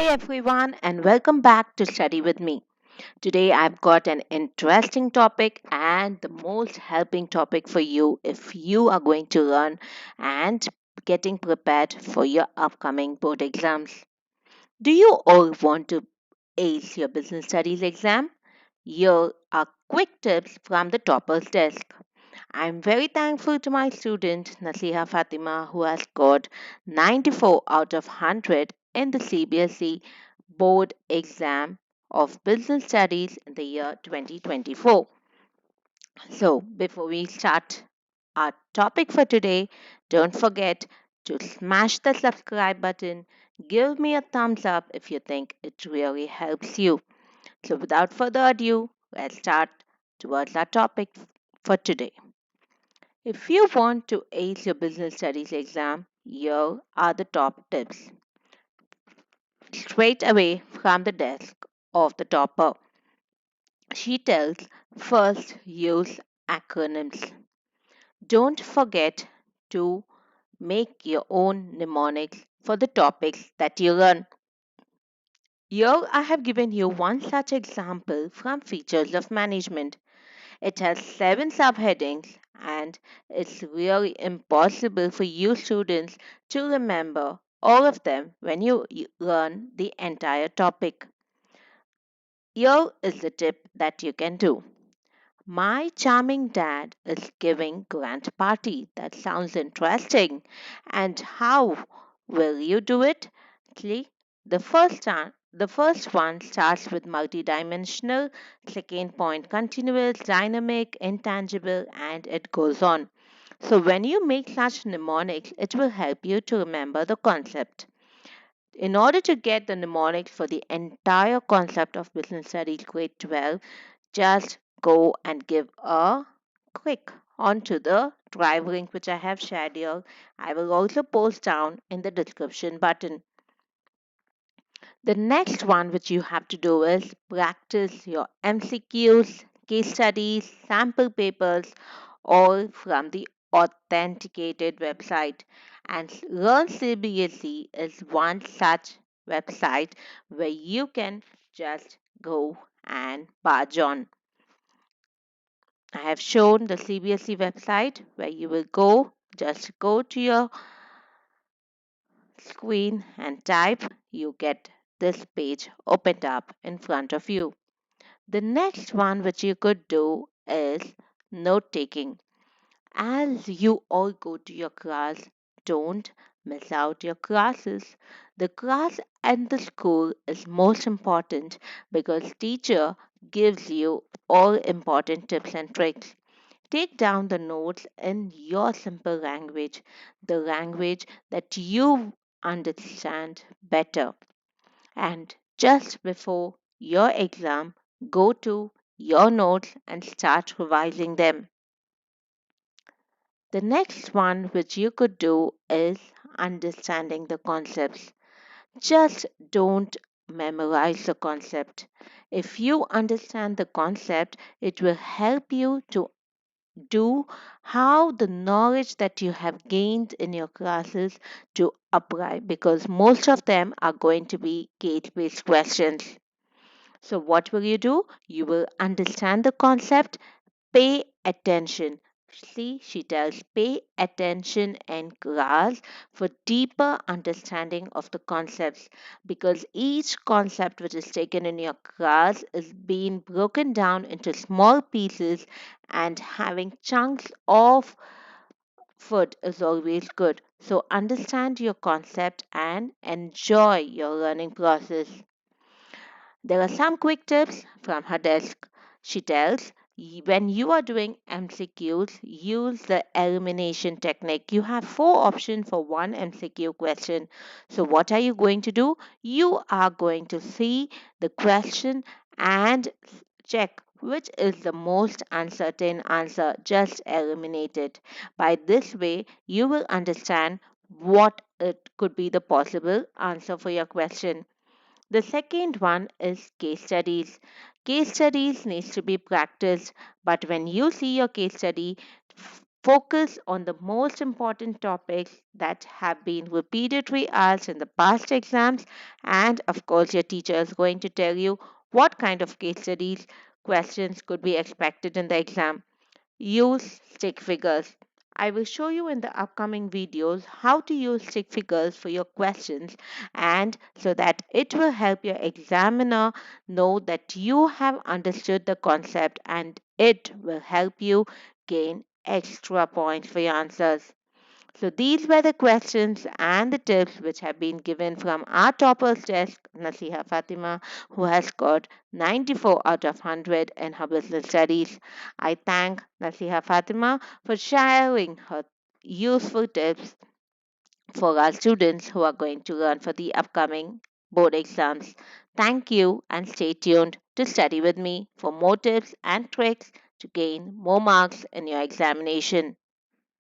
Hi everyone and welcome back to Study with me. Today I've got an interesting topic and the most helping topic for you if you are going to learn and getting prepared for your upcoming board exams. Do you all want to ace your business studies exam? Here are quick tips from the topper's desk. I'm very thankful to my student Nasiha Fatima who has scored 94 out of 100 in the CBSE Board exam of Business Studies in the year 2024. So, before we start our topic for today, don't forget to smash the subscribe button. Give me a thumbs up if you think it really helps you. So, without further ado, let's start towards our topic for today. If you want to ace your business studies exam, here are the top tips. Straight away from the desk of the topper, she tells first use acronyms. Don't forget to make your own mnemonics for the topics that you learn. Here I have given you one such example from Features of Management. It has 7 subheadings and it's really impossible for you students to remember all of them when you learn the entire topic. Here is the tip that you can do. My charming dad is giving grand party. That sounds interesting. And how will you do it? See, the first one starts with multidimensional, second point continuous, dynamic, intangible, and it goes on. So when you make such mnemonics, it will help you to remember the concept. In order to get the mnemonics for the entire concept of business studies grade 12, just go and give a click onto the drive link which I have shared here. I will also post down in the description button. The next one which you have to do is practice your MCQs, case studies, sample papers, all from the authenticated website. And Learn CBSE is one such website where you can just go and barge on. I have shown the CBSE website where you will just go to your screen and type, you get this page opened up in front of you. The next one which you could do is note taking. As you all go to your class, don't miss out your classes. The class and the school is most important because teacher gives you all important tips and tricks. Take down the notes in your simple language, the language that you understand better. And just before your exam, go to your notes and start revising them. The next one which you could do is understanding the concepts. Just don't memorize the concept. If you understand the concept, it will help you to do how the knowledge that you have gained in your classes to apply because most of them are going to be case based questions. So, what will you do? You will understand the concept, pay attention. See, she tells pay attention in class for deeper understanding of the concepts because each concept which is taken in your class is being broken down into small pieces and having chunks of food is always good. So understand your concept and enjoy your learning process. There are some quick tips from her desk. She tells when you are doing MCQs, use the elimination technique. You have 4 options for one MCQ question. So, what are you going to do? You are going to see the question and check which is the most uncertain answer. Just eliminate it. By this way, you will understand what it could be the possible answer for your question. The second one is case studies. Case studies needs to be practiced, but when you see your case study, Focus on the most important topics that have been repeatedly asked in the past exams, and of course, your teacher is going to tell you what kind of case studies questions could be expected in the exam. Use stick figures. I will show you in the upcoming videos how to use stick figures for your questions, and so that it will help your examiner know that you have understood the concept, and it will help you gain extra points for your answers. So these were the questions and the tips which have been given from our topper's desk, Nasiha Fatima, who has scored 94 out of 100 in her business studies. I thank Nasiha Fatima for sharing her useful tips for our students who are going to learn for the upcoming board exams. Thank you and stay tuned to study with me for more tips and tricks to gain more marks in your examination.